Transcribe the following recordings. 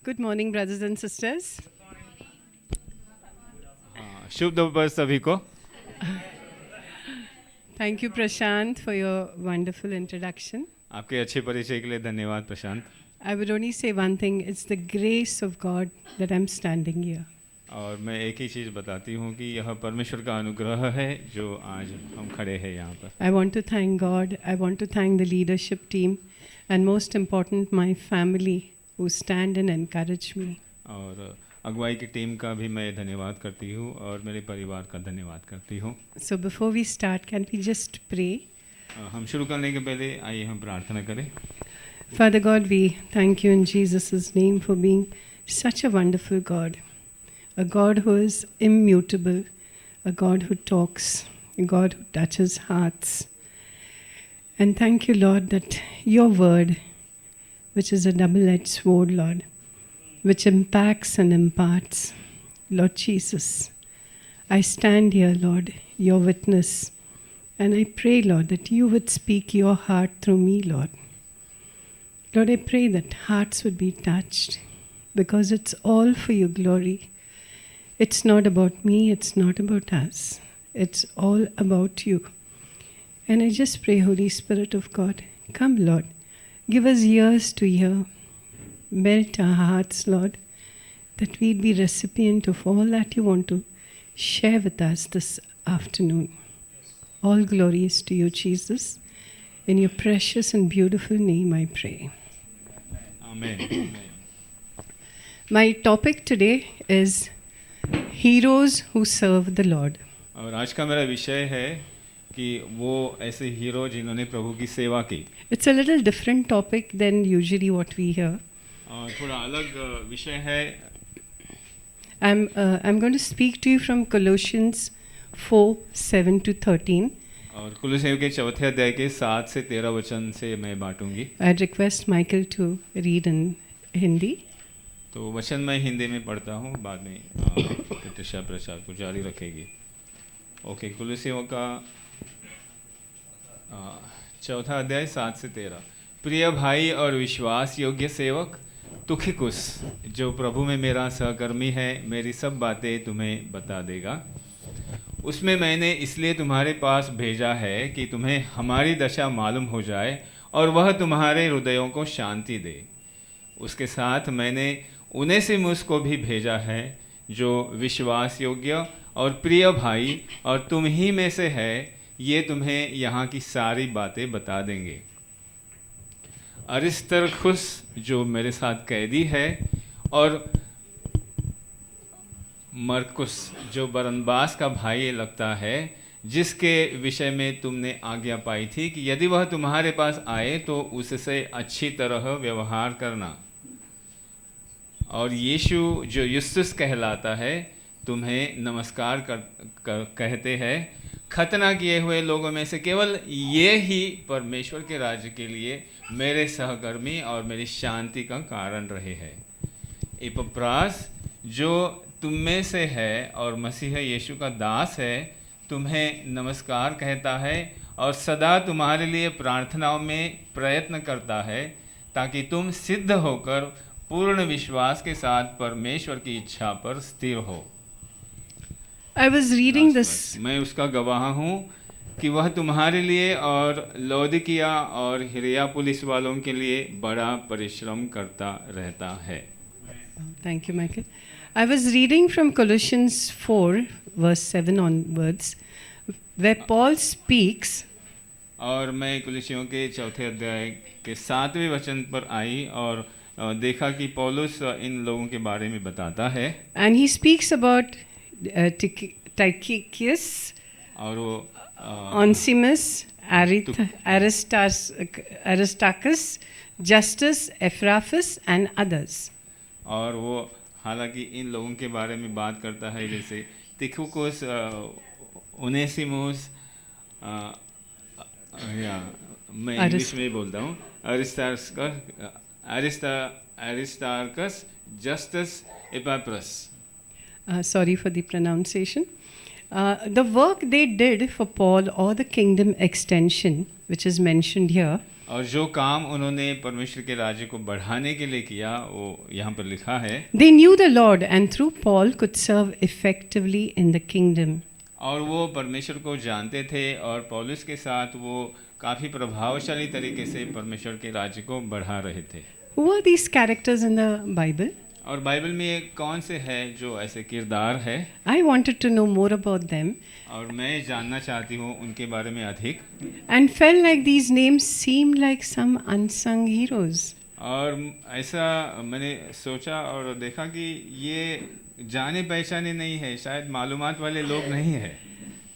Good morning, brothers and sisters. शुभ दोपहर सभी को। Thank you, Prashant, for your wonderful introduction. आपके अच्छे परिचय के लिए धन्यवाद प्रशांत। I would only say one thing, it's the grace of God that I'm standing here. और मैं एक ही चीज़ बताती हूँ कि यह परमेश्वर का अनुग्रह है जो आज हम खड़े हैं यहाँ पर। I want to thank God, I want to thank the leadership team, and most important, my family who stand and encourage me. और अगुवाई की टीम का भी मैं धन्यवाद करती हूँ और मेरे परिवार का धन्यवाद करती हूँ। So before we start, can we just pray? हम शुरू करने के पहले आइए हम प्रार्थना करें। Father God, we thank you in Jesus' name for being such a wonderful God. A God who is immutable, a God who talks, a God who touches hearts. And thank you, Lord, that your word, which is a double-edged sword, Lord, which impacts and imparts, Lord Jesus, I stand here, Lord, your witness, and I pray, Lord, that you would speak your heart through me, Lord. Lord, I pray that hearts would be touched because it's all for your glory. It's not about me, it's not about us. It's all about you. And I just pray, Holy Spirit of God, come, Lord, give us ears to hear. Melt our hearts, Lord, that we'd be recipient of all that you want to share with us this afternoon. All glory is to you, Jesus. In your precious and beautiful name I pray. आमीन। My topic today is heroes who serve the Lord. और आज का मेरा विषय है कि वो ऐसे हीरो जिन्होंने प्रभु की सेवा की। It's a little different topic than usually what we hear. और थोड़ा अलग विषय है। I'm going to speak to you from Colossians 4:7-13. और कुलुस्सियों के चौथे अध्याय के 7 से 13 वचन से मैं बांटूंगी। I'd request Michael to read in Hindi. तो वचन मैं हिंदी में पढ़ता हूँ, बाद में प्रतिष्ठा प्रसाद को जारी रखेगी। ओके, कुलुस्सियों का चौथा अध्याय 7 से 13। प्रिय भाई और विश्वास योग्य सेवक तुखिकुस, जो प्रभु में मेरा सहकर्मी है, मेरी सब बातें तुम्हें बता देगा। उसमें मैंने इसलिए तुम्हारे पास भेजा है कि तुम्हें हमारी दशा मालूम हो जाए और वह तुम्हारे हृदयों को शांति दे। उसके साथ मैंने उनेसिमुस को भी भेजा है, जो विश्वास योग्य और प्रिय भाई और तुम ही में से है। ये तुम्हें यहाँ की सारी बातें बता देंगे। अरिस्तर्खुस, जो मेरे साथ कैदी है, और मरकुस, जो बरनबास का भाई लगता है, जिसके विषय में तुमने आज्ञा पाई थी कि यदि वह तुम्हारे पास आए तो उससे अच्छी तरह व्यवहार करना। और यीशु, जो युस्तुस कहलाता है, तुम्हें नमस्कार कहते हैं। खतना किए हुए लोगों में से केवल ये ही परमेश्वर के राज्य के लिए मेरे सहकर्मी और मेरी शांति का कारण रहे हैं। इपफ्रास, जो तुम में से है और मसीह यीशु का दास है, तुम्हें नमस्कार कहता है और सदा तुम्हारे लिए प्रार्थनाओं में प्रयत्न करता है, ताकि तुम सिद्ध होकर पूर्ण विश्वास के साथ परमेश्वर की इच्छा पर स्थिर हो। I was reading this. मैं उसका गवाह हूँ कि वह तुम्हारे लिए और लौदीकिया और हिरापोलिस वालों के लिए बड़ा परिश्रम करता रहता है। Thank you, Michael. I was reading from Colossians 4:7 onwards, where Paul speaks. और मैं कुलुस्सियों के चौथे अध्याय के 7वें वचन पर आई और देखा कि पौलुस इन लोगों के बारे में बताता है। And he speaks about Tychicus, और वो Onesimus, Aristarchus, Justus, Epaphras, and others. और वो हालांकि इन लोगों के बारे में बात करता है, जैसे तिखुकुस, उनेसिमुस, या मैं इंग्लिश में बोलता हूँ, अरिस्टार्कस, Justus, एपाफ्रस। Sorry for the pronunciation. The work they did for Paul or the kingdom extension, which is mentioned here, और जो काम उन्होंने परमेश्वर के राज्य को बढ़ाने के लिए किया वो यहाँ पर लिखा है। they knew the Lord and through Paul could serve effectively in the kingdom. और वो परमेश्वर को जानते थे और पौलुस के साथ वो काफ़ी प्रभावशाली तरीके से परमेश्वर के राज्य को बढ़ा रहे थे। Who are these characters in the Bible? और बाइबल में ये कौन से हैं जो ऐसे किरदार है, I wanted to know more about them और मैं जानना चाहती हूँ उनके बारे में अधिक, and felt like these names seemed like some unsung heroes. और ऐसा मैंने सोचा और देखा कि ये जाने पहचाने नहीं है, शायद मालूमात वाले लोग नहीं है।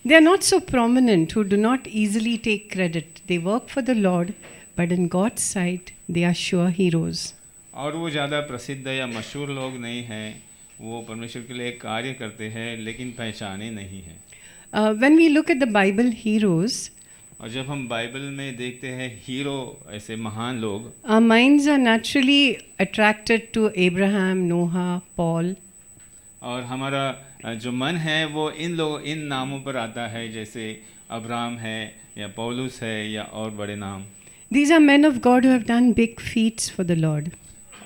They are not so prominent who do not easily take credit. They work for the Lord, but in God's sight, they are sure heroes. और वो ज़्यादा प्रसिद्ध या मशहूर लोग नहीं हैं, वो परमेश्वर के लिए कार्य करते हैं लेकिन पहचाने नहीं हैं। When we look at the Bible heroes, और जब हम बाइबल में देखते हैं हीरो, ऐसे महान लोग, our minds are naturally attracted to Abraham, Noah, Paul. और हमारा जो मन है वो इन नामों पर आता है, जैसे अब्राहम है या पौलुस है या और बड़े नाम। These are men of God who have done big feats for the Lord.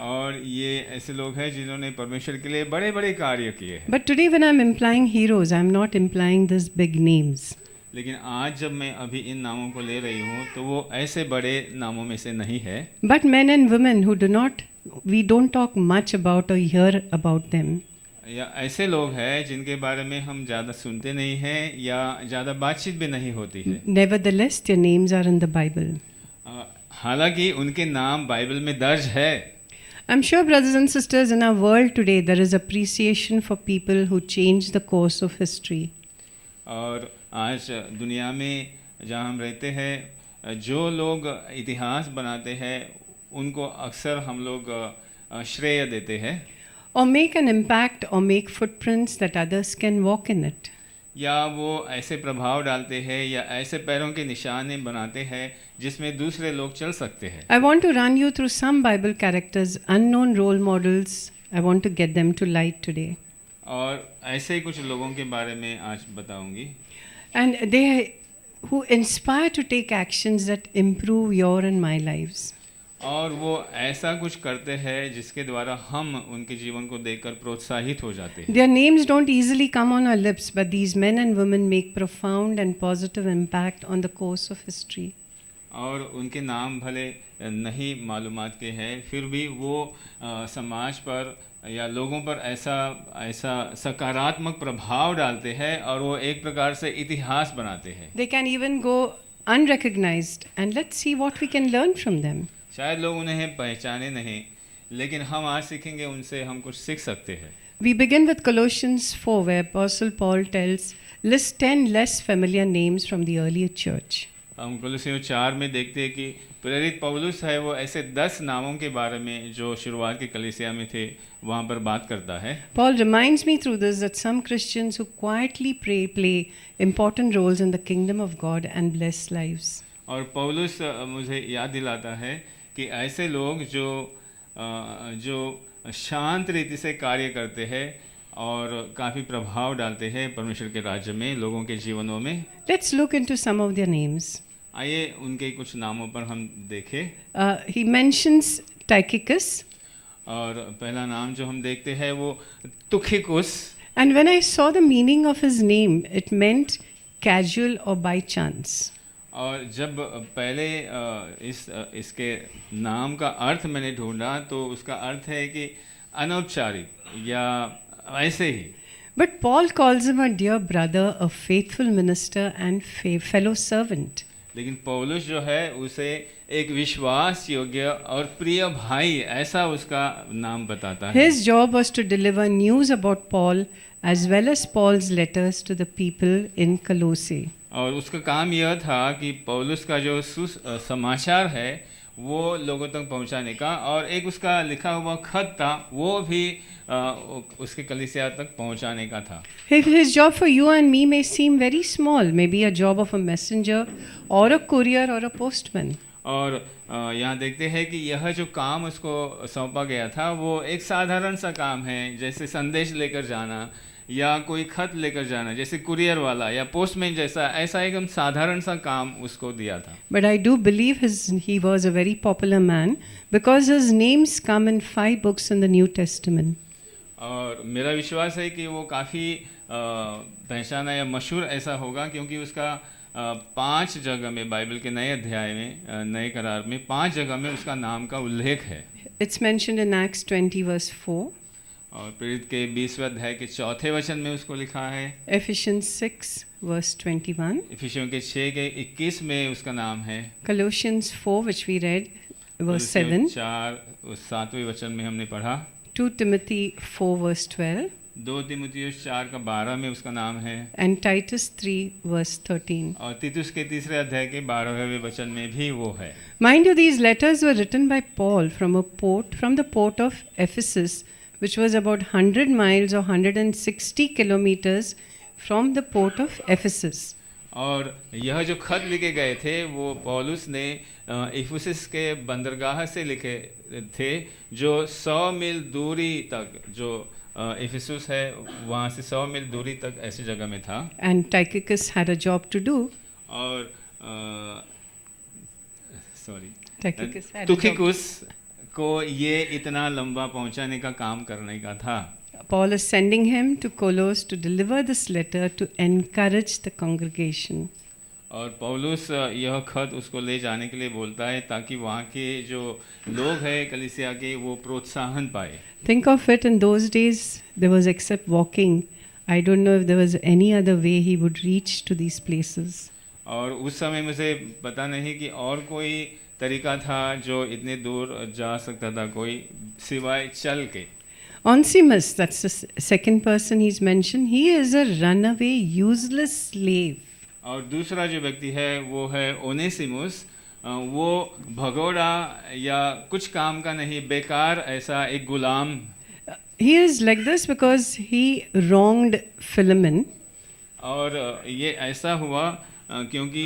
और ये ऐसे लोग हैं जिन्होंने परमेश्वर के लिए बड़े बड़े कार्य किए हैं। But today, when I'm implying heroes, I'm not implying these big names. लेकिन आज जब मैं अभी इन नामों को ले रही हूँ तो वो ऐसे बड़े नामों में से नहीं है, But men and women who we don't talk much about or hear about them. या ऐसे लोग हैं जिनके बारे में हम ज़्यादा सुनते नहीं हैं या ज़्यादा बातचीत भी नहीं होती है। Nevertheless, their names are in the Bible. हालांकि उनके नाम बाइबल में दर्ज है। I'm sure, brothers and sisters, in our world today, there is appreciation for people who change the course of history. और आज दुनिया में जहाँ हम रहते हैं, जो लोग इतिहास बनाते हैं उनको अक्सर हम लोग श्रेय देते हैं, Or make an impact or make footprints that others can walk in it. या वो ऐसे प्रभाव डालते हैं या ऐसे पैरों के निशाने बनाते हैं जिसमें दूसरे लोग चल सकते हैं। I want to run you through some Bible characters, unknown role models. I want to get them to light today. और ऐसे ही कुछ लोगों के बारे में आज बताऊंगी, And they who inspire to take actions that improve your and my lives. और वो ऐसा कुछ करते हैं जिसके द्वारा हम उनके जीवन को देखकर प्रोत्साहित हो जाते हैं। Their names don't easily come on our lips, but these men and women make profound and positive impact on the course of history. और उनके नाम भले नहीं मालूमात के हैं, फिर भी वो समाज पर या लोगों पर ऐसा सकारात्मक प्रभाव डालते हैं और वो एक प्रकार से इतिहास बनाते हैं। They can even go unrecognized, and let's see what we can learn from them. शायद लोग उन्हें पहचाने नहीं, लेकिन हम आज सीखेंगे उनसे, हम कुछ सीख सकते हैं। We begin with Colossians 4, where Apostle Paul lists 10 less familiar names from the earlier church. हम कुलुस्सियों 4 में देखते हैं कि प्रेरित पौलुस है, वो ऐसे 10 नामों के बारे में जो शुरुआत की कलीसिया में थे वहाँ पर बात करता है। Paul reminds me through this that some Christians who quietly pray play important roles in the kingdom of God and bless lives. और पौलुस मुझे याद दिलाता है कि ऐसे लोग जो शांत रीति से कार्य करते हैं और काफ़ी प्रभाव डालते हैं परमेश्वर के राज्य में लोगों के जीवनों में। Let's look into some of their names. आइए उनके कुछ नामों पर हम देखें। He mentions Tychicus. और पहला नाम जो हम देखते हैं वो तुखिकुस। And when I saw the meaning of his name, it meant casual or by chance. और जब पहले इसके नाम का अर्थ मैंने ढूंढा तो उसका अर्थ है कि अनौपचारिक या ऐसे ही। But Paul calls him a dear brother, a faithful minister and fellow servant. लेकिन पौलुस जो है उसे एक विश्वास योग्य और प्रिय भाई ऐसा उसका नाम बताता है। His job was to deliver news about Paul as well as Paul's letters to the people in Colossae. और उसका काम यह था कि पौलुस का जो समाचार है वो लोगों तक पहुंचाने का, और एक उसका लिखा हुआ खत था वो भी उसके कलीसिया तक पहुंचाने का था। His job for you and me may seem very small, maybe a job of a messenger or a courier or a postman. और यहाँ देखते हैं कि यह जो काम उसको सौंपा गया था वो एक साधारण सा काम है, जैसे संदेश लेकर जाना या कोई खत लेकर जाना, जैसे कुरियर वाला या पोस्टमैन जैसा, ऐसा एकदम साधारण सा काम उसको दिया था। But I do believe he was a very popular man because his names come in 5 books in the New Testament. और मेरा विश्वास है कि वो काफ़ी पहचाना या मशहूर ऐसा होगा क्योंकि उसका 5 जगह में बाइबल के नए अध्याय में, नए करार में 5 जगह में उसका नाम का उल्लेख है। It's mentioned in Acts 20 verse 4, और प्रेरित के 20वें अध्याय के 4थे वचन में उसको लिखा है। Ephesians 6 verse 21, इफिसियों के 6 के 21 में उसका नाम है। Colossians 4 which we read verse 7, 7वें वचन में हमने पढ़ा। 2 Timothy 4 verse 12, 2 तीमुथियुस 4 का 12 में उसका नाम है। and Titus 3 verse 13. और तीतुस के 3रे अध्याय के 12वें वचन में भी वो है। Mind you, these letters were written by Paul from the port of Ephesus, which was about 100 miles or 160 kilometers from the port of Ephesus. और यह जो खत लिखे गए थे वो पौलुस ने इफुसिस के बंदरगाह से लिखे थे, जो 100 मील दूरी तक, जो इफिसुस है वहाँ से 100 मील दूरी तक ऐसी जगह में था। And Tychicus had a job to do. और Tychicus had a job. तुखिकुस को ये इतना लंबा पहुंचाने का काम करने का था। Paul is sending him to Colossus to deliver this letter to encourage the congregation. और पौलुस यह खत उसको ले जाने के लिए बोलता है ताकि वहाँ के जो लोग हैं कलीसिया के वो प्रोत्साहन पाए। Think of it, in those days there was, except walking, I don't know if there was any other way he would reach to these places. और उस समय मुझे पता नहीं कि और कोई तरीका था जो इतने दूर जा सकता था कोई सिवाय चल के। Onesimus, that's the second person he's mentioned, he is a runaway, useless slave. और दूसरा जो व्यक्ति है वो है ओनेसिमुस, वो भगोड़ा या कुछ काम का नहीं, बेकार ऐसा एक गुलाम। He is like this because he wronged Philemon. और ये ऐसा हुआ क्योंकि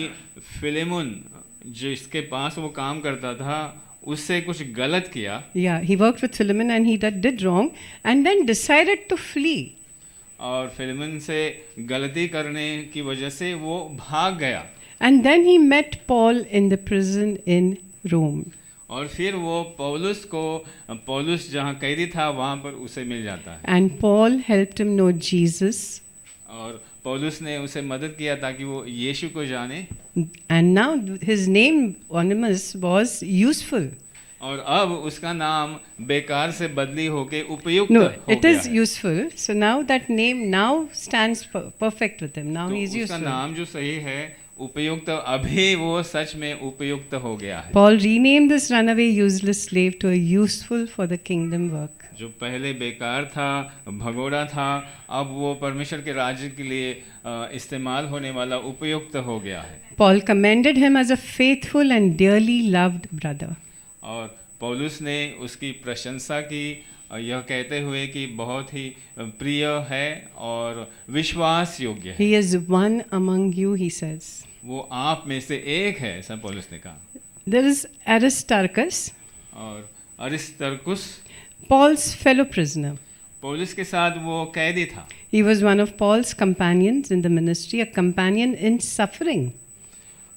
फिलेमोन जो इसके पास वो काम करता था उससे कुछ गलत किया। Yeah, he worked with Philemon and he did wrong and then decided to flee. और फिलेमोन से गलती करने की वजह से वो भाग गया। And then he met Paul in the prison in Rome. और फिर वो पौलुस जहाँ कैदी था वहाँ पर उसे मिल जाता है। And Paul helped him know Jesus. और पौलुस ने उसे मदद किया ताकि वो यीशु को जाने। And now his name Onesimus was useful. और अब उसका नाम बेकार से बदली होके उपयुक्त No, हो it गया is है। useful. So now that name now stands perfect with him. Now तो he is उसका useful. नाम जो सही है उपयुक्त, अभी वो सच में उपयुक्त हो गया है। Paul renamed this runaway useless slave to a useful for the kingdom work. जो पहले बेकार था, भगोड़ा था, अब वो परमेश्वर के राज्य के लिए इस्तेमाल होने वाला उपयुक्त हो गया है। Paul commended him as a faithful and dearly loved brother. और पौलुस ने उसकी प्रशंसा की, यह कहते हुए कि बहुत ही प्रिय है और विश्वास योग्य है। He is one among you, he says. वो आप में से एक है, ऐसा पौलुस ने कहा। There is Aristarchus, और अरिस्तर्कुस Paul's fellow prisoner. पौलुस के साथ वो कैदी था। He was one of Paul's companions in the ministry, a companion in suffering.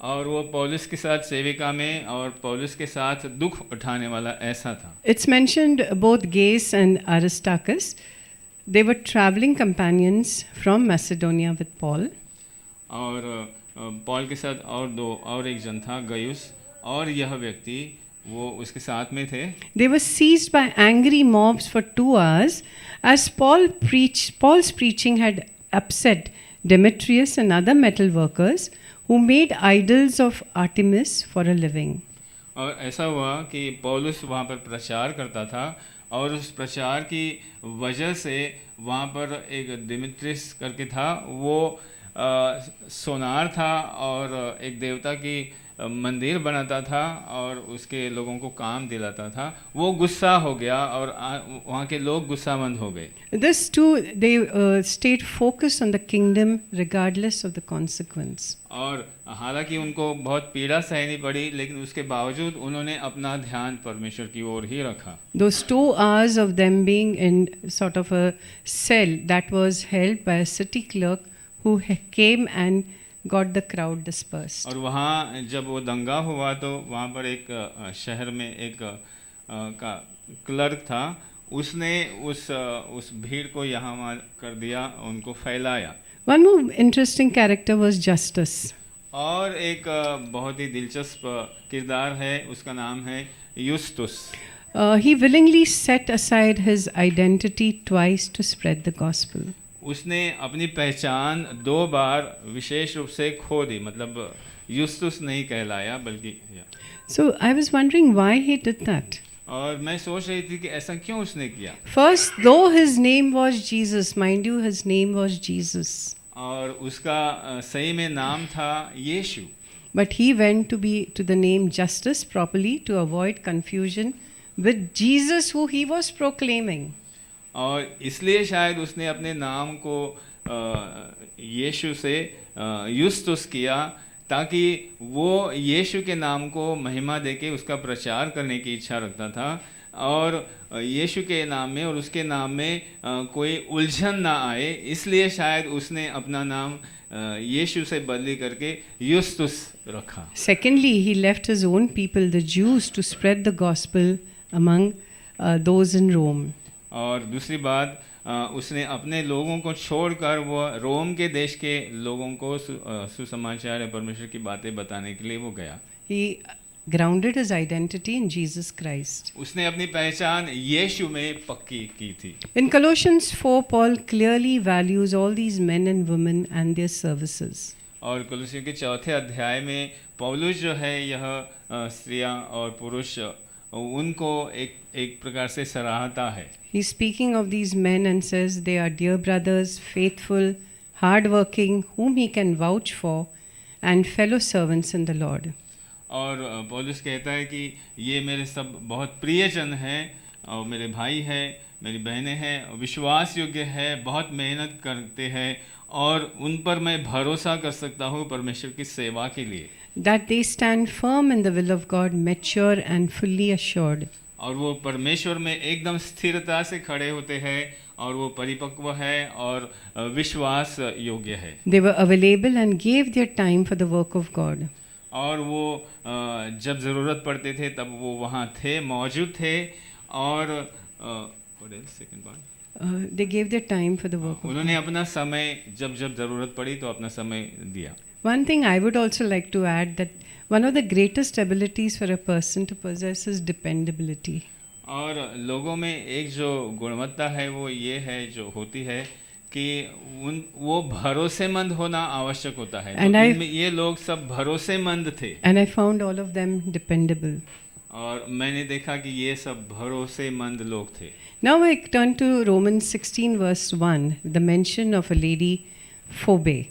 और वो पौलुस के साथ सेविका में और पौलुस के साथ दुख उठाने वाला ऐसा था। It's mentioned both Gaius and Aristarchus. They were traveling companions from Macedonia with Paul. और पौल के साथ और एक जन था गयुस, और यह व्यक्ति वो उसके साथ में थे। They were seized by angry mobs for 2 hours as Paul's preaching had upset Demetrius and other metal workers who made idols of Artemis for a living. और ऐसा हुआ कि पौलुस वहाँ पर प्रचार करता था और उस प्रचार की वजह से वहाँ पर एक डिमित्रियस करके था, वो सोनार था और एक देवता की मंदिर बनाता था और उसके लोगों को काम दिलाता था, वो गुस्सा हो गया और वहाँ के लोग गुस्सामंद हो गए। This too, they stayed focused on the kingdom regardless of the consequence. और हालांकि उनको बहुत पीड़ा सहनी पड़ी, लेकिन उसके बावजूद उन्होंने अपना ध्यान परमेश्वर की ओर ही रखा। Those 2 hours of them being in sort of a cell that was held by a city clerk who came and got the crowd dispersed. और वहाँ जब वो दंगा हुआ तो वहाँ पर एक शहर में एक का क्लर्क था, उसने उस भीड़ को यहाँ वहाँ कर दिया, उनको फैलाया। One more interesting character was Justus. और एक बहुत ही दिलचस्प किरदार है, उसका नाम है यूस्तुस। He willingly set aside his identity twice to spread the gospel. उसने अपनी पहचान 2 बार विशेष रूप से खो दी, मतलब यूस्तुस नहीं कहलाया बल्कि। So I was wondering why he did that. और मैं सोच रही थी कि ऐसा क्यों उसने किया। First, though his name was Jesus, mind you, his name was Jesus. और उसका सही में नाम था यीशु, But he went to the name Justus properly to avoid confusion with Jesus who he was proclaiming. और इसलिए शायद उसने अपने नाम को यीशु से यूस्तुस किया, ताकि वो यीशु के नाम को महिमा देके उसका प्रचार करने की इच्छा रखता था, और यीशु के नाम में और उसके नाम में कोई उलझन ना आए, इसलिए शायद उसने अपना नाम यीशु से बदली करके यूस्तुस रखा। Secondly, he left his own people, the Jews, to spread the gospel among those in Rome. और दूसरी बात, उसने अपने लोगों को छोड़कर वो रोम के देश के लोगों को सुसमाचार या परमेश्वर की बातें बताने के लिए वो गया। He grounded his identity in Jesus Christ. उसने अपनी पहचान यीशु में पक्की की थी। In Colossians 4, Paul clearly values all these men and women and their services. और कुलुसियों के 4थे अध्याय में पौलुस जो है यह स्त्रियां और पुरुष उनको एक प्रकार से सराहता है। He's speaking of these men and says they are dear brothers, faithful, hardworking, whom he can vouch for, and fellow servants in the Lord. और पौलुस कहता है कि ये मेरे सब बहुत प्रियजन हैं, और मेरे भाई हैं, मेरी बहनें हैं, विश्वास योग्य है, बहुत मेहनत करते हैं, और उन पर मैं भरोसा कर सकता हूँ परमेश्वर की सेवा के लिए। That they stand firm in the will of God, mature and fully assured. और वो परमेश्वर में एकदम स्थिरता से खड़े होते हैं, और वो परिपक्व है और विश्वास योग्य है। They were available and gave their time for the work of God. और वो जब ज़रूरत पड़ते थे तब वो वहाँ थे, मौजूद थे, और सेकंड बात, They gave their time for the work of God. उन्होंने अपना समय जब ज़रूरत पड़ी तो अपना समय दिया। One thing I would also like to add that one of the greatest abilities for a person to possess is dependability. और लोगों में एक जो गुणवत्ता है वो ये है, जो होती है कि वो भरोसेमंद होना आवश्यक होता है। तो ये लोग सब भरोसेमंद थे। And I found all of them dependable. और मैंने देखा कि ये सब भरोसेमंद लोग थे। Now I turn to Romans 16 verse 1, the mention of a lady, Phoebe.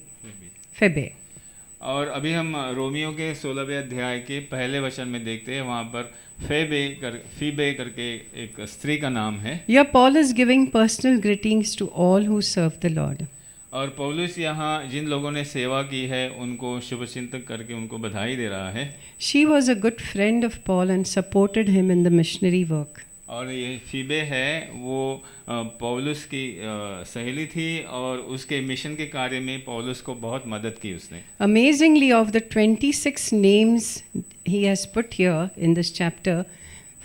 और अभी हम रोमियो के 16वें अध्याय के पहले वचन में देखते हैं, वहाँ पर फीबे करके एक स्त्री का नाम है। Here Paul is giving personal greetings to all who serve the Lord. और पौलुस यहाँ जिन लोगों ने सेवा की है उनको शुभचिंतक करके उनको बधाई दे रहा है। She was a good friend of Paul and supported him in the missionary work. और ये फीबे है वो पौलुस की सहेली थी, और उसके मिशन के कार्य में पौलुस को बहुत मदद की उसने। Amazingly, of the 26 names he has put here in this chapter,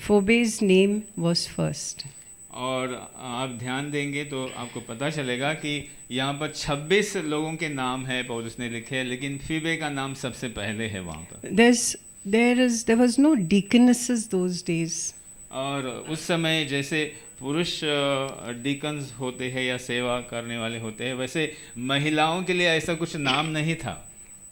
Phoebe's name was first. और आप ध्यान देंगे तो आपको पता चलेगा कि यहाँ पर 26 लोगों के नाम है पौलुस ने लिखे, लेकिन फीबे का नाम सबसे पहले है वहाँ पर। There was no deaconesses those days. और उस समय जैसे पुरुष डीकन्स होते हैं या सेवा करने वाले होते हैं, वैसे महिलाओं के लिए ऐसा कुछ नाम नहीं था।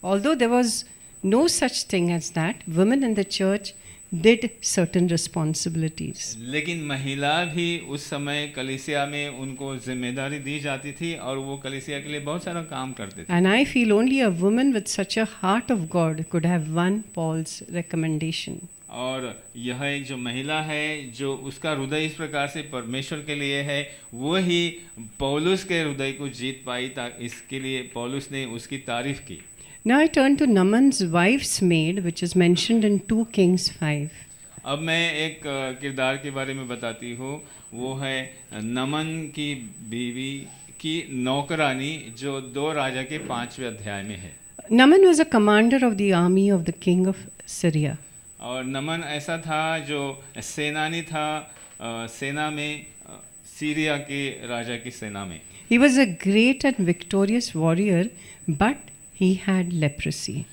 Although there was no such thing as that, women in the church did certain responsibilities. लेकिन महिला भी उस समय कलीसिया में उनको जिम्मेदारी दी जाती थी और वो कलीसिया के लिए बहुत सारा काम करते थे। And I feel only a woman with such a heart of God could have won Paul's recommendation. और यह एक जो महिला है जो उसका हृदय इस प्रकार से परमेश्वर के लिए है, वो ही पौलुस के हृदय को जीत पाई। इसके लिए पौलुस ने उसकी तारीफ की। Now I turn to Naaman's wife's maid, which is mentioned in 2 Kings 5. अब मैं एक किरदार के बारे में बताती हूँ, वो है नमन की बीवी की नौकरानी, जो 2 राजा के 5वें अध्याय में है। Naaman was a commander of the army of the king of Syria. और नमन ऐसा था जो सेनानी था सेना में, सीरिया के राजा की सेना में। He was a great and victorious warrior, but he had leprosy.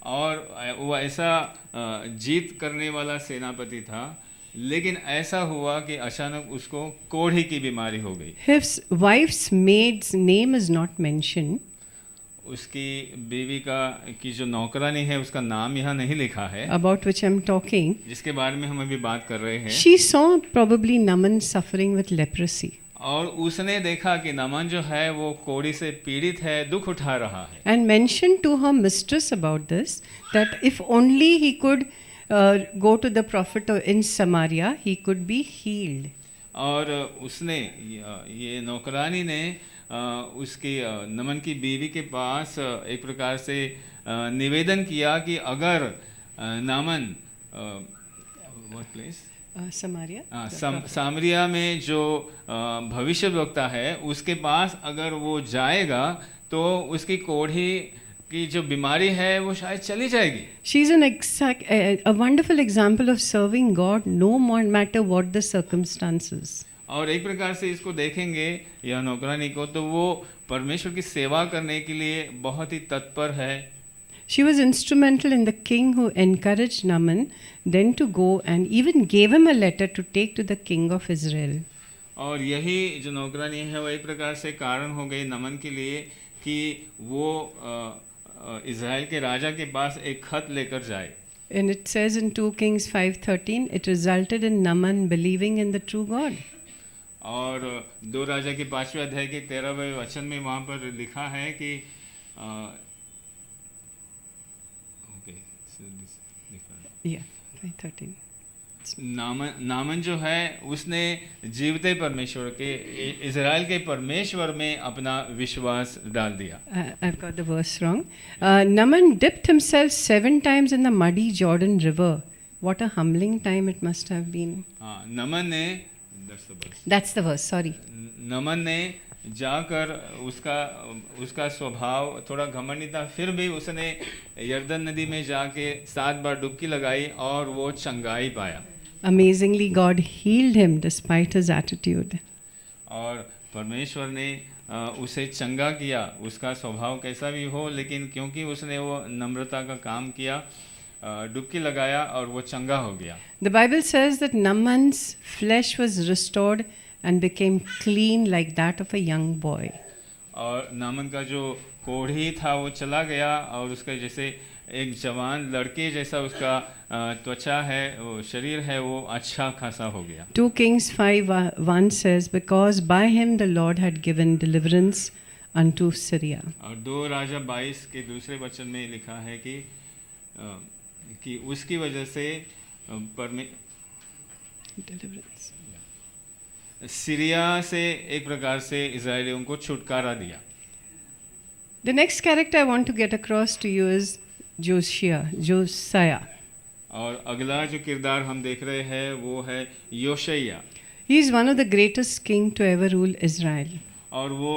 और वो ऐसा जीत करने वाला सेनापति था, लेकिन ऐसा हुआ कि अचानक उसको कोढ़ी की बीमारी हो गई। His wife's maid's name is not mentioned. उसकी बीवी की जो नौकरानी है उसका नाम यहाँ नहीं लिखा है, About which I'm talking. जिसके बारे में हम अभी बात कर रहे हैं। She saw probably Naaman suffering with leprosy. और उसने देखा कि नमन जो है वो कोढ़ी से पीड़ित है, दुख उठा रहा है। And mentioned to her mistress about this, that if only he could go to the prophet in Samaria, he could be healed. और उसने ये नौकरानी ने उसकी नमन की बीवी के पास एक प्रकार से निवेदन किया कि अगर नामन व्हाट प्लेस Samaria. सामरिया में जो भविष्यवक्ता है उसके पास अगर वो जाएगा तो उसकी कोढ़ी की जो बीमारी है वो शायद चली जाएगी। She is a wonderful example of serving God no matter what the circumstances. और एक प्रकार से इसको देखेंगे यह नौकरानी को, तो वो परमेश्वर की सेवा करने के लिए बहुत ही तत्पर है। She was instrumental in the king who encouraged Naaman then to go and even gave him a letter to take to the king of Israel. और यही जो नौकरानी है वो एक प्रकार से कारण हो गई नमन के लिए कि वो इज़राइल के राजा के पास एक खत लेकर जाए। And it says in 2 Kings 5:13, it resulted in Naaman believing in the true God. और 2 राजा के 5वें अध्याय के 13वें वचन में वहाँ पर लिखा है कि Yeah, 5:13. नामन जो है उसने जीवते परमेश्वर के, इज़राइल के परमेश्वर में अपना विश्वास डाल दिया। I've got the verse wrong. Naaman dipped himself 7 times in the muddy Jordan River. What a humbling time it must have been. हाँ, नमन ने That's the verse, sorry. नमन ने जाकर उसका स्वभाव थोड़ा घमंडी था, फिर भी उसने यर्दन नदी में जाके 7 बार डुबकी लगाई और वो चंगाई पाया। Amazingly, God healed him despite his attitude. और परमेश्वर ने उसे चंगा किया, उसका स्वभाव कैसा भी हो, लेकिन क्योंकि उसने वो नम्रता का काम किया, डुबकी लगाया और वो चंगा हो गया। The Bible says that Naaman's flesh was restored and became clean like that of a young boy. और नामन का जो कोढ़ी था वो चला गया और उसका जैसे एक जवान लड़के जैसा उसका त्वचा है, वो शरीर है, वो अच्छा खासा हो गया। 2 Kings 5:1 says, because by him the Lord had given deliverance unto Syria. और 2 राजा 22 के दूसरे वचन में लिखा है कि उसकी वजह से Deliverance. सीरिया से एक प्रकार से इजरायलियों को छुटकारा दिया। The next character I want to get across to you is Josiah. और अगला जो किरदार हम देख रहे हैं वो है योशिया। He is one of the greatest king to ever rule Israel. और वो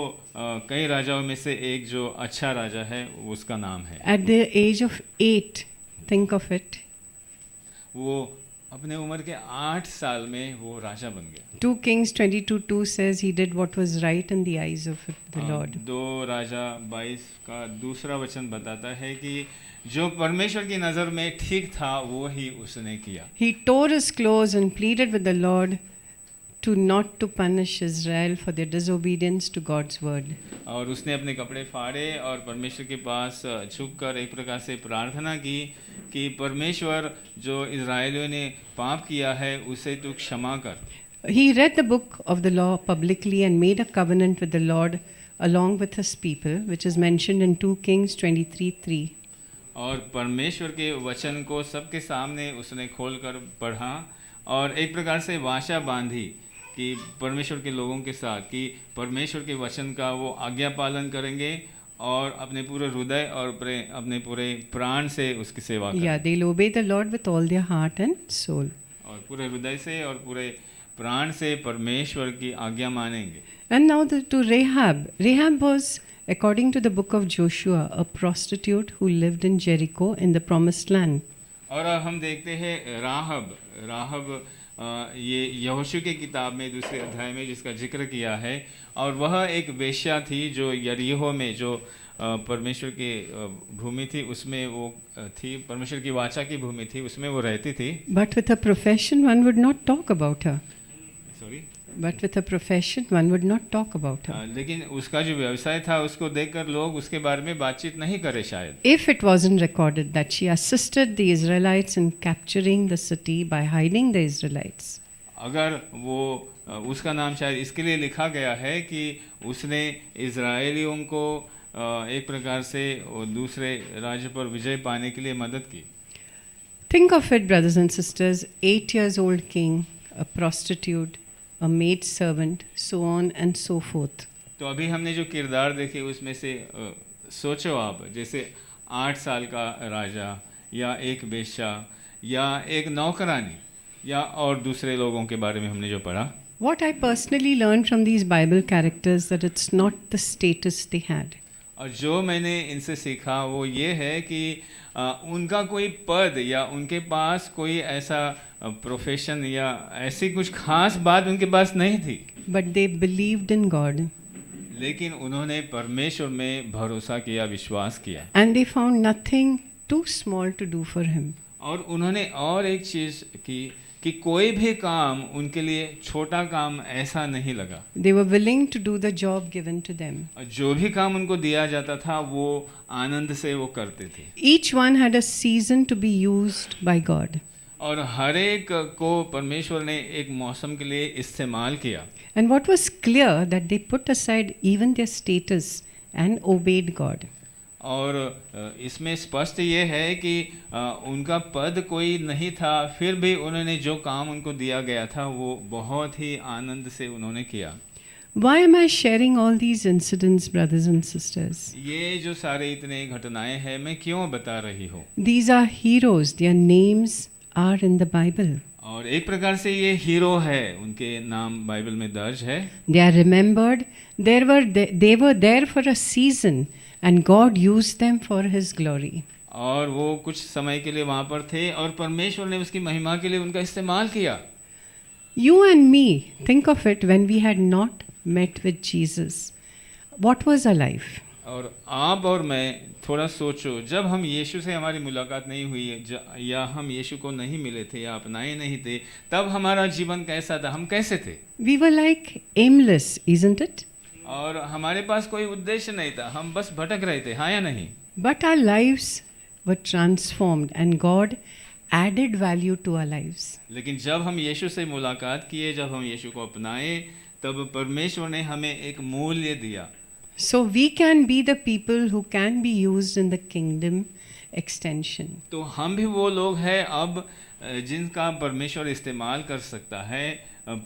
कई राजाओं में से एक जो अच्छा राजा है उसका नाम है। At the age of 8, think of it. वो अपने उम्र के 8 साल में वो राजा बन गया। 2 Kings 22:2 says he did what was right in the eyes of the Lord. 2 राजा 22 का दूसरा वचन बताता है कि जो परमेश्वर की नज़र में ठीक था वो ही उसने किया। He tore his clothes and pleaded with the Lord to not to punish Israel for their disobedience to God's word. और उसने अपने कपड़े फाड़े और परमेश्वर के पास झुककर एक प्रकार से प्रार्थना की कि परमेश्वर जो इज़राइलियों ने पाप किया है उसे तू क्षमा कर। He read the book of the law publicly and made a covenant with the Lord along with his people, which is mentioned in 2 Kings 23:3. और परमेश्वर के वचन को सबके सामने उसने खोलकर पढ़ा और एक प्रकार से वाचा बांधी कि परमेश्वर के लोगों के साथ कि परमेश्वर के वचन का वो आज्ञा पालन करेंगे और अपने पूरे हृदय और अपने पूरे प्राण से उसकी सेवा Yeah, करेंगे। they'll obey the Lord with all their heart and soul. और पूरे हृदय से और पूरे प्राण से परमेश्वर की आज्ञा मानेंगे। And now to Rahab. Rahab was, according to the book of Joshua, a prostitute who lived in Jericho in the promised land. और हम देखते हैं राहब ये यहोशू के किताब में दूसरे अध्याय में जिसका जिक्र किया है, और वह एक वेश्या थी जो यरीहो में जो परमेश्वर की भूमि थी उसमें वो थी, परमेश्वर की वाचा की भूमि थी, उसमें वो रहती थी। But with her profession, one would not talk about her. Sorry But with her profession, one would not talk about her. लेकिन उसका जो व्यवसाय था उसको देखकर लोग उसके बारे में बातचीत नहीं करे शायद। If it wasn't recorded that she assisted the Israelites in capturing the city by hiding the Israelites. अगर वो उसका नाम शायद इसके लिए लिखा गया है कि उसने इज़राइलियों को एक प्रकार से दूसरे राज्य पर विजय पाने के लिए मदद की। Think of it, brothers and sisters, 8 years old king, a prostitute, a maid servant, so on and so forth. तो अभी हमने जो किरदार देखे उसमें से सोचो आप, जैसे 8 साल का राजा या एक बेश्या या एक नौकरानी या और दूसरे लोगों के बारे में हमने जो पढ़ा। What I personally learned from these Bible characters that it's not the status they had. और जो मैंने इनसे सीखा वो ये है कि उनका कोई पद या उनके पास कोई ऐसा प्रोफेशन या ऐसी कुछ खास बात उनके पास नहीं थी, But they believed in God. लेकिन उन्होंने परमेश्वर में भरोसा किया, विश्वास किया। And they found nothing too small to do for him. और उन्होंने और एक चीज़ की कि कोई भी काम उनके लिए छोटा काम ऐसा नहीं लगा। They were willing to do the job given to them. और जो भी काम उनको दिया जाता था वो आनंद से वो करते थे। Each one had a season to be used by God. और हर एक को परमेश्वर ने एक मौसम के लिए इस्तेमाल किया। And what was clear that they put aside even their status and obeyed God. और इसमें स्पष्ट ये है कि उनका पद कोई नहीं था, फिर भी उन्होंने जो काम उनको दिया गया था वो बहुत ही आनंद से उन्होंने किया। Why am I sharing all these incidents, brothers and sisters? ये जो सारे इतने घटनाएं हैं मैं क्यों बता रही हूँ? These are heroes. Their names are in the Bible. और एक प्रकार से ये हीरो है, उनके नाम बाइबल में दर्ज है। They are remembered. They were there for a season, and God used them for His glory. और वो कुछ समय के लिए वहाँ पर थे और परमेश्वर ने उसकी महिमा के लिए उनका इस्तेमाल किया। You and me, think of it when we had not met with Jesus. What was our life? और आप और मैं थोड़ा सोचो, जब हम यीशु से हमारी मुलाकात नहीं हुई या हम यीशु को नहीं मिले थे या अपनाए नहीं थे, तब हमारा जीवन कैसा था, हम कैसे थे? We were like aimless, isn't it? और हमारे पास कोई उद्देश्य नहीं था, हम बस भटक रहे थे, हाँ या नहीं? But our lives were transformed and God added value to our lives. लेकिन जब हम यीशु से मुलाकात किए, जब हम यीशु को अपनाए, तब परमेश्वर ने हमें एक मूल्य दिया। So we can be the people who can be used in the kingdom extension. तो हम भी वो लोग हैं अब जिनका परमेश्वर इस्तेमाल कर सकता है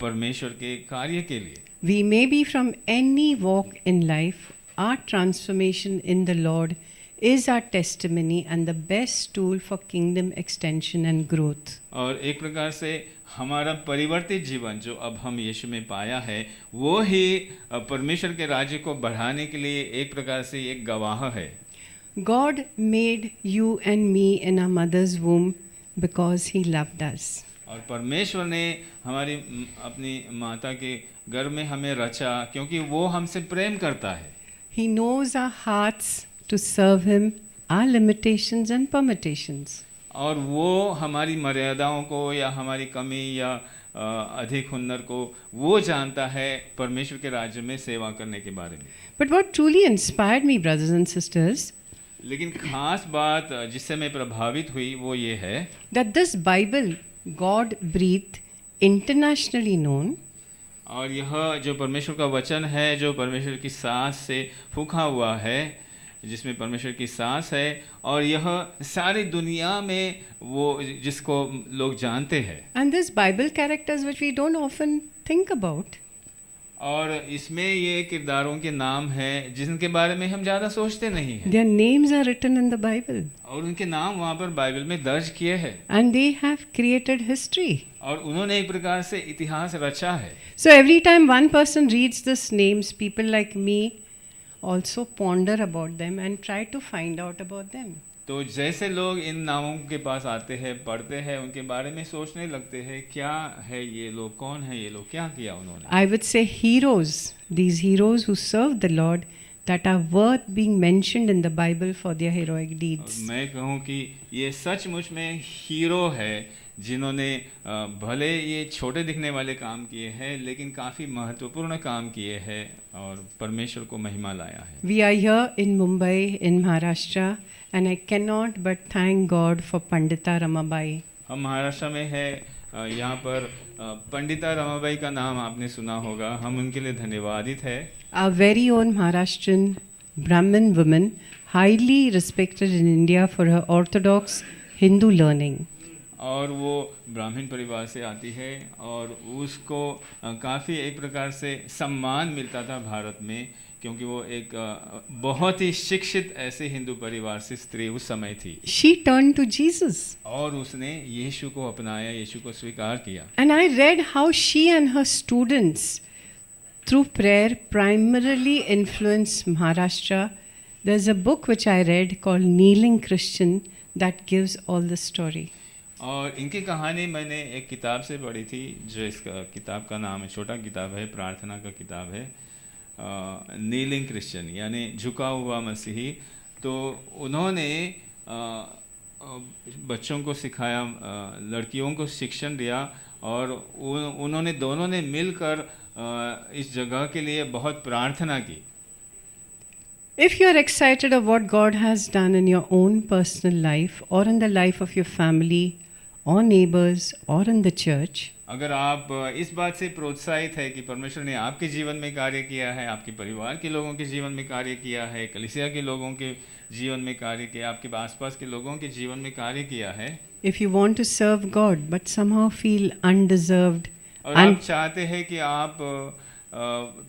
परमेश्वर के कार्य के लिए। We may be from any walk in life. Our transformation in the Lord is our testimony and the best tool for kingdom extension and growth. और एक प्रकार से हमारा परिवर्तित जीवन जो अब हम यीशु में पाया है वो ही परमेश्वर के राज्य को बढ़ाने के लिए एक प्रकार से एक गवाह है। God made you and me in our mother's womb because He loved us. और परमेश्वर ने हमारी अपनी माता के गर्भ में हमें रचा क्योंकि वो हमसे प्रेम करता है। He knows our hearts to serve Him, our limitations and permutations. और वो हमारी मर्यादाओं को या हमारी कमी या अधिक हुनर को वो जानता है परमेश्वर के राज्य में सेवा करने के बारे में। But what truly inspired me, brothers and sisters, लेकिन खास बात जिससे मैं प्रभावित हुई वो ये है that this Bible, God breathed, internationally known, और यह जो परमेश्वर का वचन है, जो परमेश्वर की सांस से फूंका हुआ है, जिसमें परमेश्वर की सांस है, और यह सारी दुनिया में वो जिसको लोग जानते हैं, and these Bible characters which we don't often think about. और इसमें ये किरदारों के नाम हैं जिनके बारे में हम ज़्यादा सोचते नहीं हैं, Their names are written in the Bible, और उनके नाम वहाँ पर बाइबल में दर्ज किए हैं, and they have created history. और उन्होंने एक प्रकार से इतिहास रचा है। So every time one person reads these names, people like me also ponder about them and try to find out about them. तो जैसे लोग इन नामों के पास आते हैं, पढ़ते हैं, उनके बारे में सोचने लगते हैं, क्या है ये लोग, कौन है ये लोग, क्या किया उन्होंने। I would say heroes, these heroes who serve the Lord, that are worth being mentioned in the Bible for their heroic deeds. मैं कहूँ कि ये सचमुच में हीरो है जिन्होंने भले ये छोटे दिखने वाले काम किए हैं, लेकिन काफ़ी महत्वपूर्ण काम किए हैं और परमेश्वर को महिमा लाया है। We are here in Mumbai, in Maharashtra, and I cannot but thank God for Pandita Ramabai. हम महाराष्ट्र में है, यहाँ पर पंडिता रमाबाई का नाम आपने सुना होगा, हम उनके लिए धन्यवादित है। Our very own Maharashtrian Brahmin woman, highly respected in India for her orthodox Hindu learning. और वो ब्राह्मण परिवार से आती है और उसको काफ़ी एक प्रकार से सम्मान मिलता था भारत में, क्योंकि वो एक बहुत ही शिक्षित ऐसे हिंदू परिवार से स्त्री उस समय थी। She turned to Jesus. और उसने यीशु को अपनाया, यीशु को स्वीकार किया। And I read how she and her students, through prayer, primarily influenced Maharashtra. There's a book which I read called Kneeling Christian that gives all the story. और इनकी कहानी मैंने एक किताब से पढ़ी थी, जो इसका किताब का नाम है, छोटा किताब है, प्रार्थना का किताब है, नीलिंग क्रिश्चियन, यानी झुका हुआ मसीही। तो उन्होंने बच्चों को सिखाया, लड़कियों को शिक्षण दिया, और उन्होंने दोनों ने मिलकर इस जगह के लिए बहुत प्रार्थना की। If you are excited of what God has done in your own personal life or in the life of your family or neighbors or in the church, अगर आप इस बात से प्रोत्साहित है कि परमेश्वर ने आपके जीवन में कार्य किया है, आपके परिवार के लोगों के जीवन में कार्य किया है, कलीसिया के लोगों के जीवन में कार्य किया, आपके आसपास के लोगों के जीवन में कार्य किया है, if you want to serve God but somehow feel undeserved, और आप चाहते हैं कि आप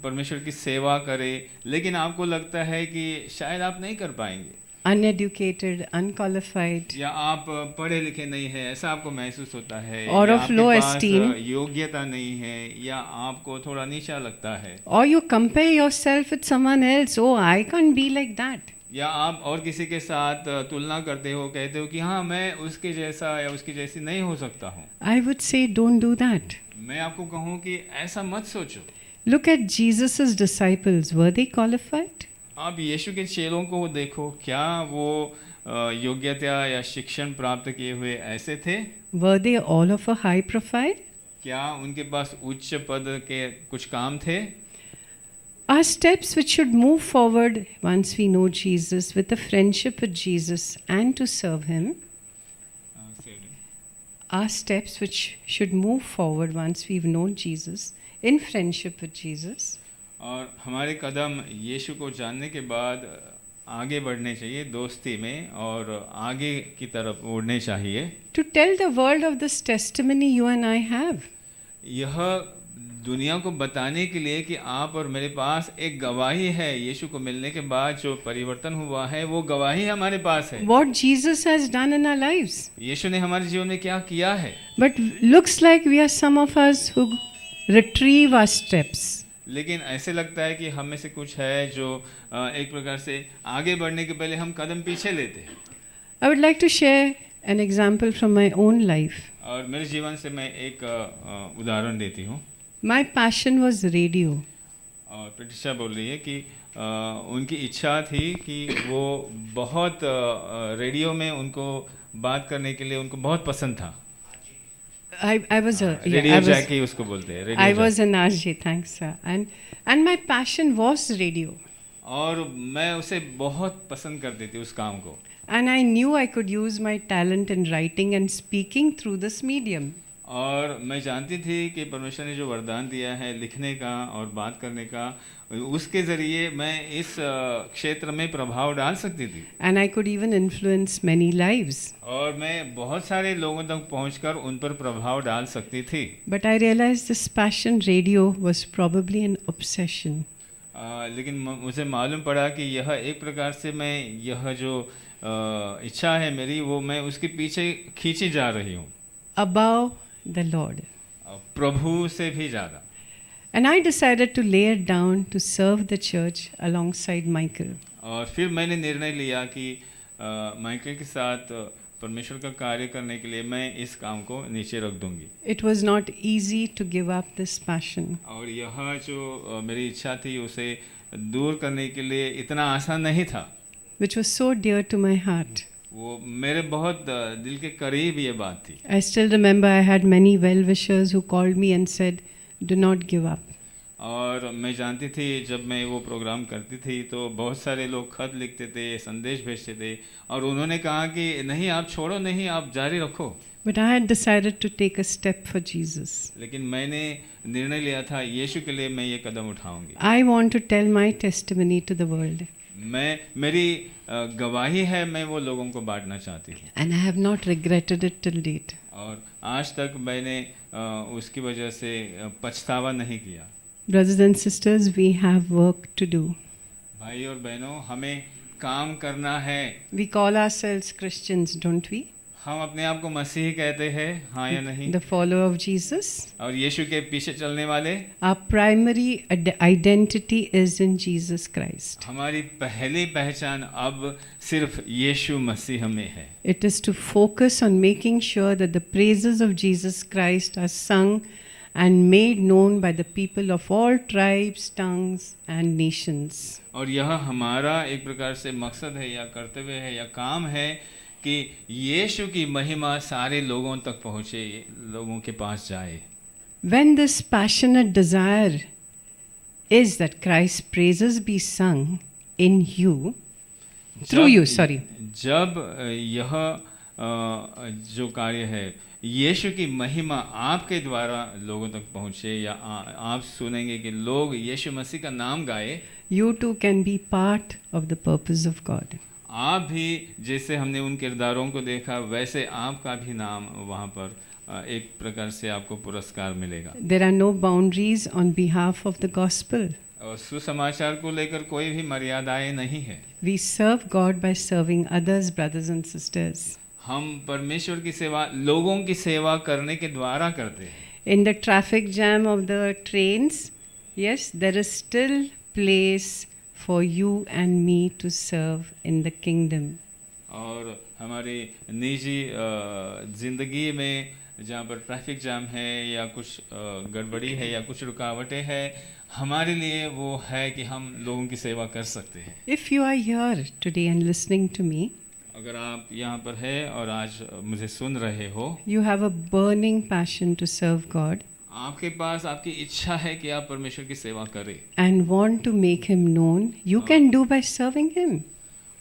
परमेश्वर की सेवा करें, लेकिन आपको लगता है कि शायद आप नहीं कर पाएंगे, uneducated, unqualified, या आप पढ़े लिखे नहीं हैं, ऐसा आपको महसूस होता है, or या of आपके low पास esteem, योग्यता नहीं है, या आपको थोड़ा नीचा लगता है, or you compare yourself with someone else, oh I can't be like that, या आप और किसी के साथ तुलना करते हो, कहते हो कि हाँ मैं उसके जैसा या उसकी जैसी नहीं हो सकता हूँ। I would say don't do that. मैं आपको कहूँ कि ऐसा मत सोचो। Look at Jesus's disciples, were they qualified? आप यीशु के चेलों को देखो, क्या वो योग्यता या शिक्षण प्राप्त किए हुए ऐसे थे? Were they all of a high profile? क्या उनके पास उच्च पद के कुछ काम थे? Our steps which should move forward once we know Jesus, with a friendship with Jesus and to serve Him. Our steps which should move forward once we've known Jesus, in friendship with Jesus. और हमारे कदम यीशु को जानने के बाद आगे बढ़ने चाहिए दोस्ती में, और आगे की तरफ उड़ने चाहिए। To tell the world of this testimony you and I have. यह दुनिया को बताने के लिए कि आप और मेरे पास एक गवाही है, यीशु को मिलने के बाद जो परिवर्तन हुआ है वो गवाही हमारे पास है। What Jesus has done in our lives. यीशु ने हमारे जीवन में क्या किया है। But looks like we are some of us who retrieve our steps. लेकिन ऐसे लगता है कि हम में से कुछ है जो एक प्रकार से आगे बढ़ने के पहले हम कदम पीछे लेते हैं। I would like to share an example from my own life. और मेरे जीवन से मैं एक उदाहरण देती हूँ। My passion was radio. और प्रतीक्षा बोल रही है कि उनकी इच्छा थी कि वो बहुत रेडियो में उनको बात करने के लिए उनको बहुत पसंद था। I was a रेडियो जैकी उसको बोलते हैं। I was an RJ, thanks sir. And my passion was radio. और मैं उसे बहुत पसंद करती थी उस काम को। And I knew I could use my talent in writing and speaking through this medium. और मैं जानती थी कि परमेश्वर ने जो वरदान दिया है लिखने का और बात करने का, उसके ज़रिए मैं इस क्षेत्र में प्रभाव डाल सकती थी। And I could even influence many lives. और मैं बहुत सारे लोगों तक पहुंचकर उन पर प्रभाव डाल सकती थी। But I realized this passion radio was probably an obsession. लेकिन मुझे मालूम पड़ा कि यह एक प्रकार से मैं यह जो इच्छा है मेरी, वो मैं उसके पीछे खींची जा रही हूँ, Above the Lord. प्रभु से भी ज़्यादा। And I decided to lay it down to serve the church alongside Michael. और फिर मैंने निर्णय लिया कि माइकल के साथ परमेश्वर का कार्य करने के लिए मैं इस काम को नीचे रख दूंगी। It was not easy to give up this passion. और यह जो मेरी इच्छा थी उसे दूर करने के लिए इतना आसान नहीं था, Which was so dear to my heart. वो मेरे बहुत दिल के करीब ये बात थी। I still remember I had many well-wishers who called me and said, "Do not give up." और मैं जानती थी जब मैं वो प्रोग्राम करती थी तो बहुत सारे लोग खत लिखते थे, संदेश भेजते थे, और उन्होंने कहा कि नहीं आप छोड़ो नहीं, आप जारी रखो। But I had decided to take a step for Jesus. लेकिन मैंने निर्णय लिया था यीशु के लिए मैं ये कदम उठाऊंगी। I want to tell my testimony to the world. मेरी गवाही है, मैं वो लोगों को बांटना चाहती हूँ। And I have not regretted it till date. और आज तक मैंने उसकी वजह से पछतावा नहीं किया। Brothers and sisters, we have work to do. भाई और बहनों, हमें काम करना है। We call ourselves Christians, don't we? हम अपने आप को मसीही कहते हैं, हाँ या नहीं? The follower of Jesus. और यीशु के पीछे चलने वाले। Our primary identity is in Jesus Christ. हमारी पहली पहचान अब सिर्फ यीशु मसीह में है। It is to focus on making sure that the praises of Jesus Christ are sung and made known by the people of all tribes, tongues and nations. और यह हमारा एक प्रकार से मकसद है या कर्तव्य है या काम है कि यीशु की महिमा सारे लोगों तक पहुँचे, लोगों के पास जाए। When this passionate desire is that Christ's praises be sung in you, through you, sorry. जब यह जो कार्य है यीशु की महिमा आपके द्वारा लोगों तक पहुँचे, या आप सुनेंगे कि लोग यीशु मसीह का नाम गाए, You too can be part of the purpose of God. आप भी जैसे हमने उन किरदारों को देखा वैसे आपका भी नाम वहाँ पर एक प्रकार से आपको पुरस्कार मिलेगा। There are no boundaries on behalf of the gospel. और सुसमाचार को लेकर कोई भी मर्यादाएं नहीं है। We serve God by serving others, brothers and sisters. हम परमेश्वर की सेवा लोगों की सेवा करने के द्वारा करते हैं। In the traffic jam of the trains, yes, there is still place for you and me to serve in the kingdom. और हमारी निजी ज़िंदगी में जहाँ पर ट्रैफिक जाम है या कुछ गड़बड़ी है या कुछ रुकावटें हैं, हमारे लिए वो है कि हम लोगों की सेवा कर सकते हैं। If you are here today and listening to me, अगर आप यहाँ पर हैं और आज मुझे सुन रहे हो, you have a burning passion to serve God आपके पास आपकी इच्छा है कि आप परमेश्वर की सेवा करें and want to make Him known, you can do by serving Him.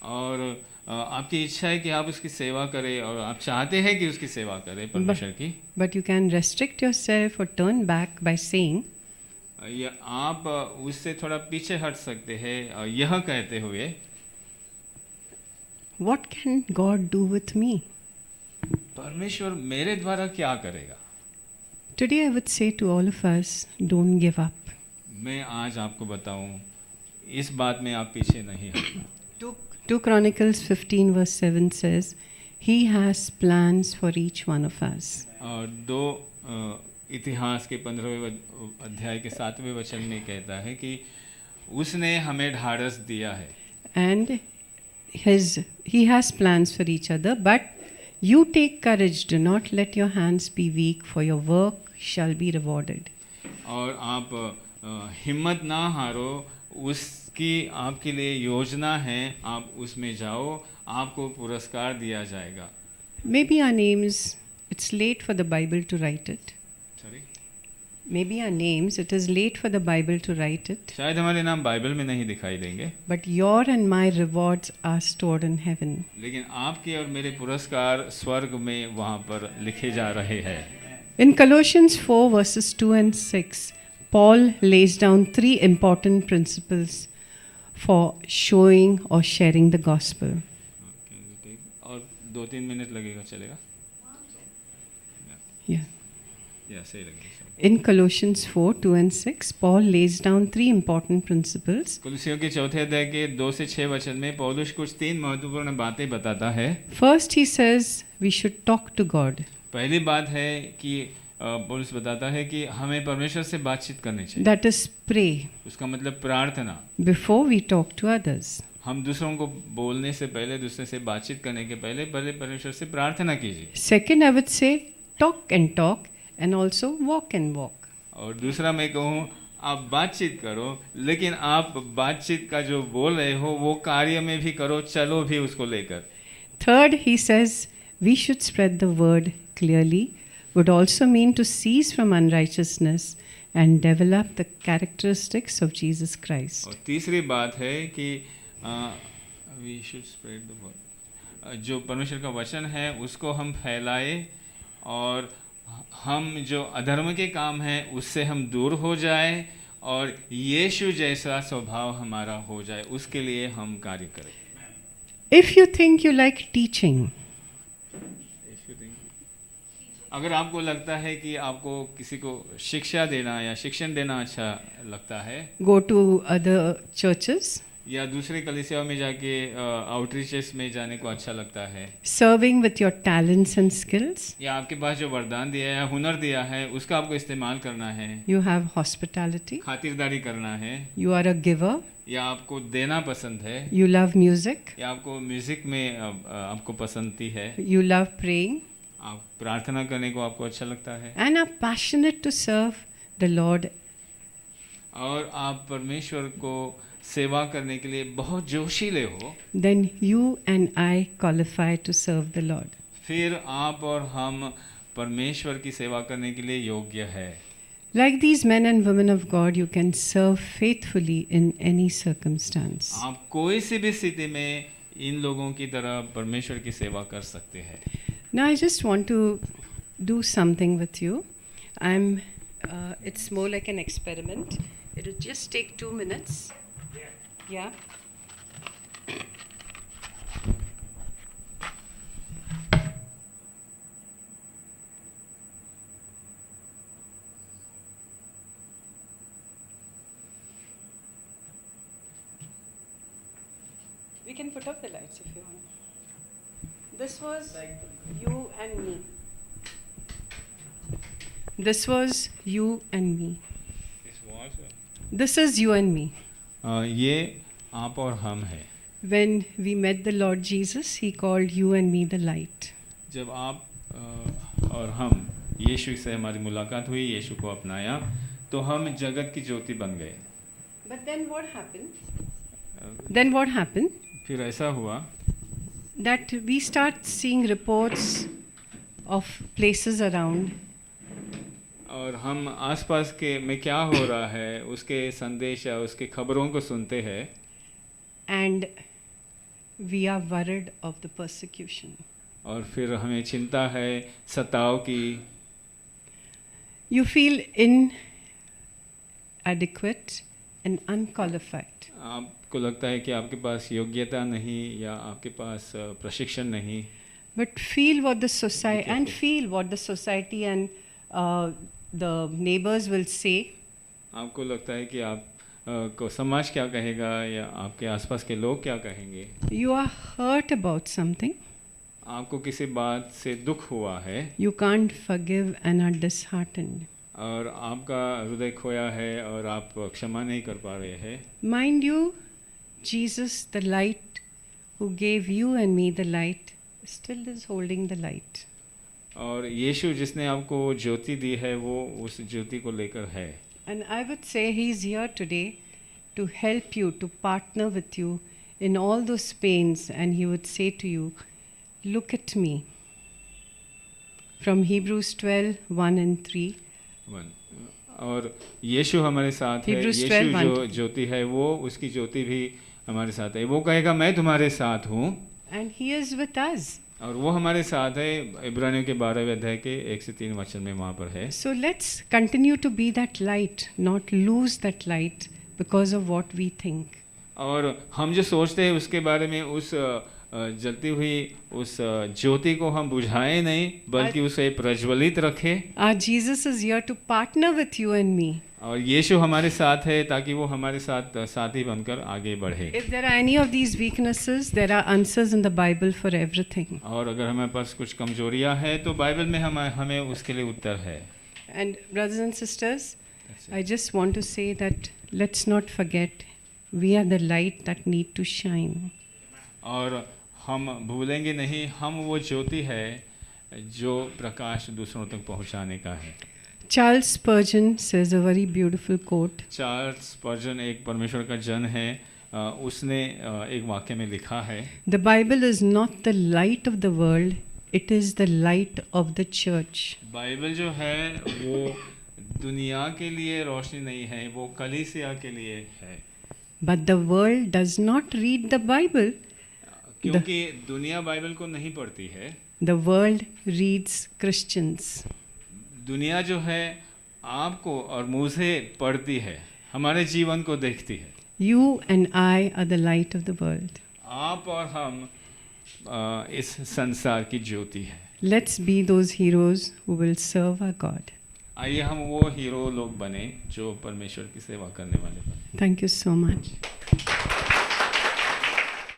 और आपकी इच्छा है कि आप उसकी सेवा करें और आप चाहते हैं कि उसकी सेवा करें परमेश्वर की, But you can restrict yourself or turn back by saying, या आप उससे थोड़ा पीछे हट सकते हैं और यह कहते हुए, What can God do with me? परमेश्वर मेरे द्वारा क्या करेगा। Today I would say to all of us, don't give up. मैं आज आपको बताऊं, इस बात में आप पीछे नहीं हटना। 2 Chronicles 15 verse 7 says, He has plans for each one of us. और 2 इतिहास के 15वें अध्याय के 7वें वचन में कहता है कि उसने हमें ढाढ़स दिया है। And He has plans for each other, but you take courage, do not let your hands be weak, for your work shall be rewarded. और आप हिम्मत ना हारो, उसकी आपके लिए योजना है, आप उसमें जाओ, आपको पुरस्कार दिया जाएगा। Maybe our names, it's late for the Bible to write it. Sorry? maybe our names. It is late for the Bible to write it, शायद हमारे नाम बाइबल में नहीं दिखाई देंगे, but your and my rewards are stored in heaven. लेकिन आपके और मेरे पुरस्कार स्वर्ग में वहाँ पर लिखे जा रहे हैं। In Colossians 4, verses 2 and 6, Paul lays down 3 important principles for showing or sharing the gospel. और 2-3 मिनट लगेगा, चलेगा? Yeah. या सही लगेगा। In Colossians 4, 2 and 6, Paul lays down 3 important principles. कुलुस्सियों के चौथे अध्याय के 2 से 6 वचन में पौलुस कुछ 3 महत्वपूर्ण बातें बताता है। First, he says we should talk to God. पहली बात है कि पौलुस बताता है कि हमें परमेश्वर से बातचीत करनी चाहिए। That is, pray उसका मतलब प्रार्थना। before we talk to others. हम दूसरों को बोलने से पहले, दूसरे से बातचीत करने के पहले परमेश्वर से प्रार्थना कीजिए। Second, I would say talk and also walk and walk. और दूसरा मैं कहूँ, आप बातचीत करो, लेकिन आप बातचीत का जो बोल रहे हो वो कार्य में भी करो, चलो भी उसको लेकर। Third, he says we should spread the word clearly, would also mean to cease from unrighteousness and develop the characteristics of Jesus Christ. और तीसरी बात है कि we should spread the word, जो परमेश्वर का वचन है उसको हम फैलाए और हम जो अधर्म के काम हैं उससे हम दूर हो जाए और यीशु जैसा स्वभाव हमारा हो जाए, उसके लिए हम कार्य करें। If you think you like teaching, अगर आपको लगता है कि आपको किसी को शिक्षा देना या शिक्षण देना अच्छा लगता है, go to other churches, या दूसरी कलीसियाओं में जाके आउटरीचेस में जाने को अच्छा लगता है, serving with your talents and skills, या आपके पास जो वरदान दिया है, हुनर दिया है, उसका आपको इस्तेमाल करना है, you have hospitality, खातिरदारी करना है, you are a giver, या आपको देना पसंद है, you love music, या आपको म्यूजिक में आपको पसंदती है, you love praying, आप प्रार्थना करने को आपको अच्छा लगता है, and are passionate to serve the Lord, और आप परमेश्वर को सेवा करने के लिए बहुत जोशीले हो, then you and I qualify to serve the Lord. फिर आप और हम परमेश्वर की सेवा करने के लिए योग्य है। Like these men and women of God, you can serve faithfully in any circumstance. आप कोई सी भी स्थिति में इन लोगों की तरह परमेश्वर की सेवा कर सकते हैं। Now I just want to do something with you. It's more like an experiment. It will just take 2 minutes. Yeah. We can put up the lights if you want. This was you and me. This was you and me. This is you and me. ये आप और हम हैं। When we met the Lord Jesus, He called you and me the light. जब आप और हम यीशु से हमारी मुलाकात हुई, यीशु को अपनाया, तो हम जगत की ज्योति बन गए। But then what happened? Then what happened? फिर ऐसा हुआ That we start seeing reports of places around. और हम आसपास के में क्या हो रहा है उसके संदेश या उसके खबरों को सुनते हैं, And we are worried of the persecution. और फिर हमें चिंता है सताव की। You feel inadequate and unqualified. आपको लगता है कि आपके पास योग्यता नहीं या आपके पास प्रशिक्षण नहीं, But feel what the society and the neighbors will say. आपको लगता है कि आप को समाज क्या कहेगा या आपके आसपास के लोग क्या कहेंगे। You are hurt about something. आपको किसी बात से दुख हुआ है You can't forgive and are disheartened. और आपका हृदय खोया है और आप क्षमा नहीं कर पा रहे हैं। Mind you, Jesus, the light who gave you and me the light, still is holding the light. और यीशु जिसने आपको ज्योति दी है वो उस ज्योति को लेकर है। And I would say He's here today to help you, to partner with you in all those pains, and He would say to you, look at me. From Hebrews 12, 1 and 3. और यीशु हमारे साथ है। Hebrews यीशु 12:1. जो ज्योति है वो उसकी ज्योति भी हमारे साथ है। वो कहेगा मैं तुम्हारे साथ हूँ And He is with us. और वो हमारे साथ है। इब्रानियों के 12वें अध्याय के 1 से 3 वचन में वहाँ पर है। So let's continue to be that light, not lose that light because of what we think. और हम जो सोचते हैं उसके बारे में उस जलती हुई उस ज्योति को हम बुझाएं नहीं, बल्कि उसे प्रज्वलित रखें। Our Jesus is here to partner with you and me. और यीशु हमारे साथ है ताकि वो हमारे साथ साथी बनकर आगे बढ़े। If there are any of these weaknesses, there are answers in the Bible for everything. और अगर हमारे पास कुछ कमजोरियां हैं तो बाइबल में हमें उसके लिए उत्तर है। And brothers and sisters, I just want to say that let's not forget we are the light that need to shine. और हम भूलेंगे नहीं, हम वो ज्योति है जो प्रकाश दूसरों तक पहुंचाने का है। Charles Spurgeon says a very beautiful quote. Charles Spurgeon एक परमेश्वर का जन है, उसने एक वाक्य में लिखा है, The Bible is not the light of the world, it is the light of the church. Bible जो है वो दुनिया के लिए रोशनी नहीं है, वो कलीसिया के लिए है। But the world does not read the Bible, क्योंकि दुनिया बाइबल को नहीं पढ़ती है। the world reads Christians. दुनिया जो है आपको और मुझे पढ़ती है, हमारे जीवन को देखती है। You and I are the light of the world. आप और हम इस संसार की ज्योति है। Let's be those heroes who will serve our God. आइए हम वो हीरो लोग बने जो परमेश्वर की सेवा करने वाले बने। Thank you so much.